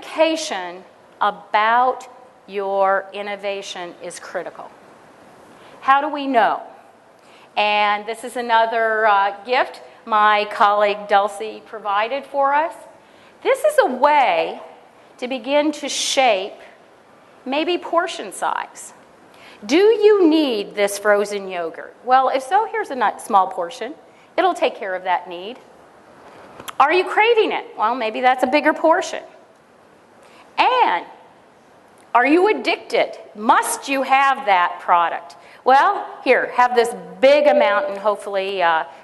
communication about your innovation is critical. How do we know? And this is another gift my colleague Dulcie provided for us. This is a way to begin to shape maybe portion size. Do you need this frozen yogurt? Well, if so, here's a small portion. It'll take care of that need. Are you craving it? Well, maybe that's a bigger portion. And are you addicted? Must you have that product? Well, here, have this big amount, and hopefully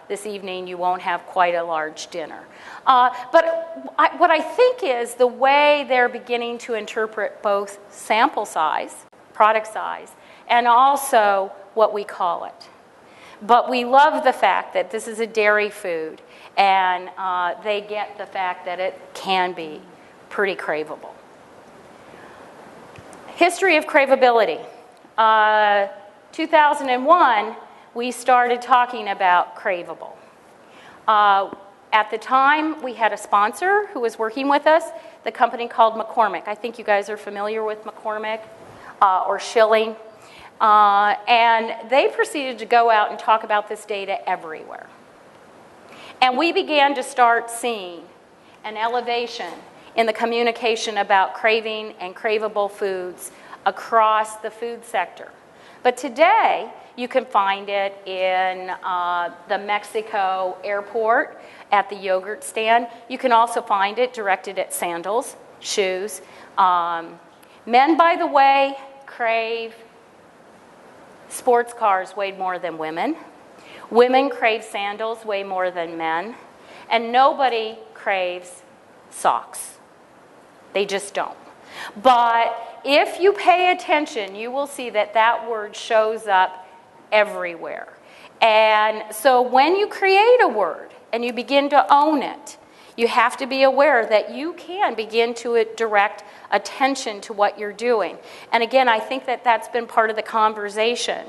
this evening you won't have quite a large dinner. But what I think is the way they're beginning to interpret both sample size, product size, and also what we call it. But we love the fact that this is a dairy food, and they get the fact that it can be pretty craveable. History of craveability. 2001, we started talking about craveable. At the time, we had a sponsor who was working with us, the company called McCormick. I think you guys are familiar with McCormick or Schilling. And they proceeded to go out and talk about this data everywhere. And we began to start seeing an elevation in the communication about craving and craveable foods across the food sector. But today, you can find it in the Mexico airport at the yogurt stand. You can also find it directed at sandals, shoes. Men, by the way, crave sports cars way more than women. Women crave sandals way more than men. And nobody craves socks. They just don't. But if you pay attention, you will see that that word shows up everywhere. And so when you create a word and you begin to own it, you have to be aware that you can begin to direct attention to what you're doing. And again, I think that that's been part of the conversation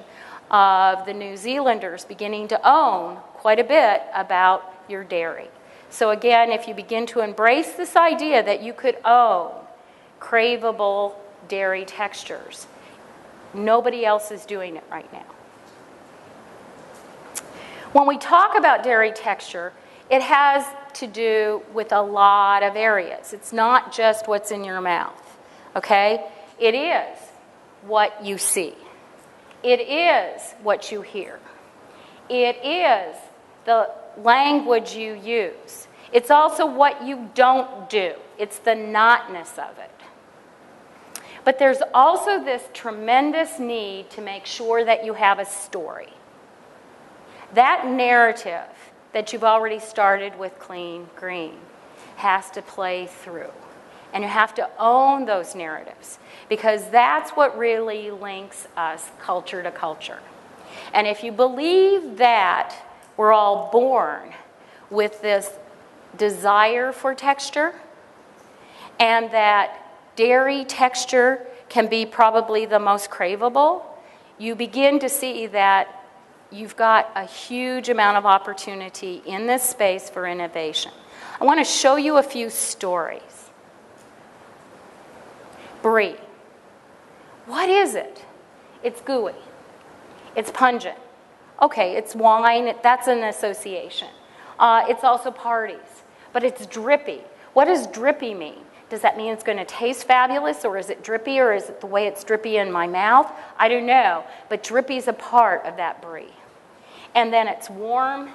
of the New Zealanders beginning to own quite a bit about your dairy. So again, if you begin to embrace this idea that you could own craveable dairy textures, nobody else is doing it right now. When we talk about dairy texture, it has to do with a lot of areas. It's not just what's in your mouth, okay? It is what you see. It is what you hear. It is the language you use. It's also what you don't do. It's the notness of it. But there's also this tremendous need to make sure that you have a story. That narrative that you've already started with Clean Green has to play through. And you have to own those narratives, because that's what really links us culture to culture. And if you believe that we're all born with this desire for texture, and that dairy texture can be probably the most craveable, you begin to see that you've got a huge amount of opportunity in this space for innovation. I want to show you a few stories. Brie. What is it? It's gooey. It's pungent. Okay, it's wine. That's an association. It's also parties. But it's drippy. What does drippy mean? Does that mean it's going to taste fabulous, or is it drippy, or is it the way it's drippy in my mouth? I don't know, but drippy is a part of that brie. And then it's warm,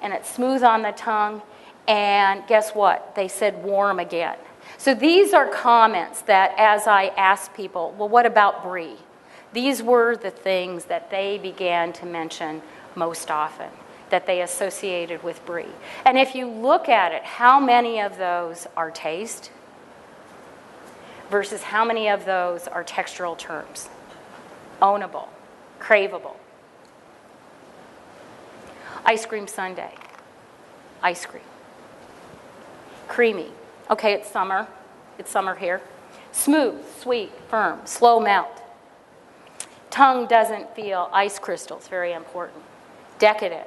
and it's smooth on the tongue, and guess what? They said warm again. So these are comments that as I asked people, well, what about brie? These were the things that they began to mention most often, that they associated with brie. And if you look at it, how many of those are taste versus how many of those are textural terms? Ownable, craveable. Ice cream sundae, ice cream. Creamy. Okay, it's summer. It's summer here. Smooth, sweet, firm, slow melt. Tongue doesn't feel ice crystals, very important. Decadent.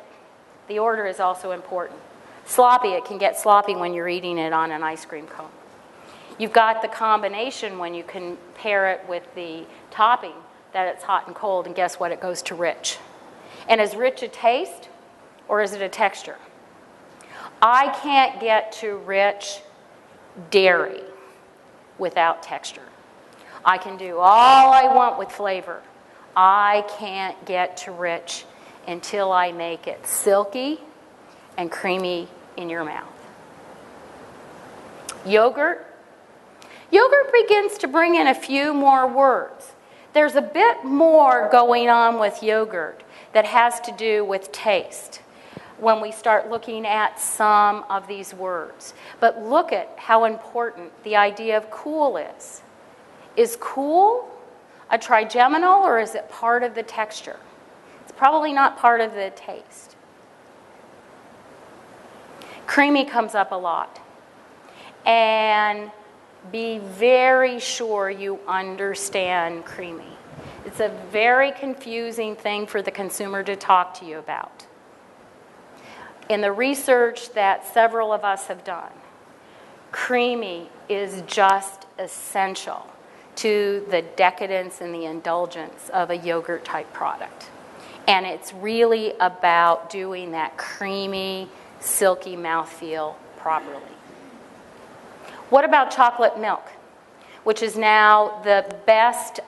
The order is also important. Sloppy, it can get sloppy when you're eating it on an ice cream cone. You've got the combination when you can pair it with the topping, that it's hot and cold, and guess what? It goes to rich. And is rich a taste, or is it a texture? I can't get to rich dairy without texture. I can do all I want with flavor. I can't get to rich until I make it silky and creamy in your mouth. Yogurt. Yogurt begins to bring in a few more words. There's a bit more going on with yogurt that has to do with taste when we start looking at some of these words. But look at how important the idea of cool is. Is cool a trigeminal, or is it part of the texture? It's probably not part of the taste. Creamy comes up a lot. And be very sure you understand creamy. It's a very confusing thing for the consumer to talk to you about. In the research that several of us have done, creamy is just essential to the decadence and the indulgence of a yogurt-type product. And it's really about doing that creamy, silky mouthfeel properly. What about chocolate milk, which is now the best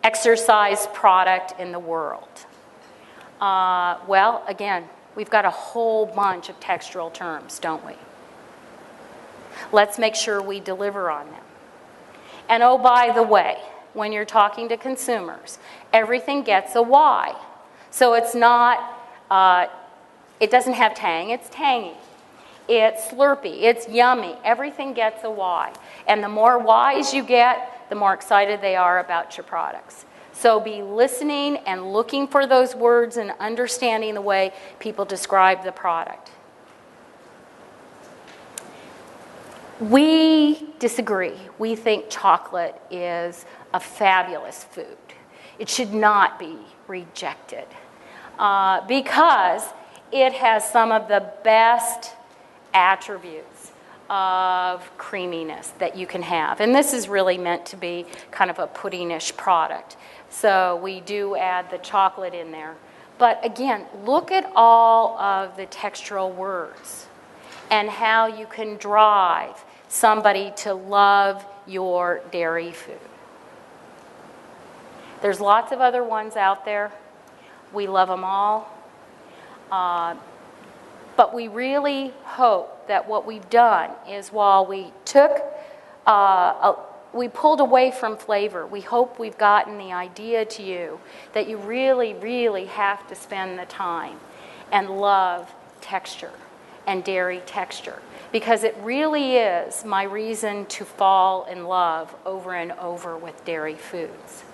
exercise product in the world? Well, again, we've got a whole bunch of textural terms, don't we? Let's make sure we deliver on them. And oh, by the way, when you're talking to consumers, everything gets a Y. So it's not, it doesn't have tang, it's tangy. It's slurpy, it's yummy, everything gets a Y. And the more Ys you get, the more excited they are about your products. So be listening and looking for those words and understanding the way people describe the product. We disagree. We think chocolate is a fabulous food. It should not be rejected because it has some of the best attributes of creaminess that you can have. And this is really meant to be kind of a puddingish product. So we do add the chocolate in there. But again, look at all of the textural words and how you can drive somebody to love your dairy food. There's lots of other ones out there. We love them all. But we really hope that what we've done is while we took, we pulled away from flavor, we hope we've gotten the idea to you that you really, really have to spend the time and love texture and dairy texture, because it really is my reason to fall in love over and over with dairy foods.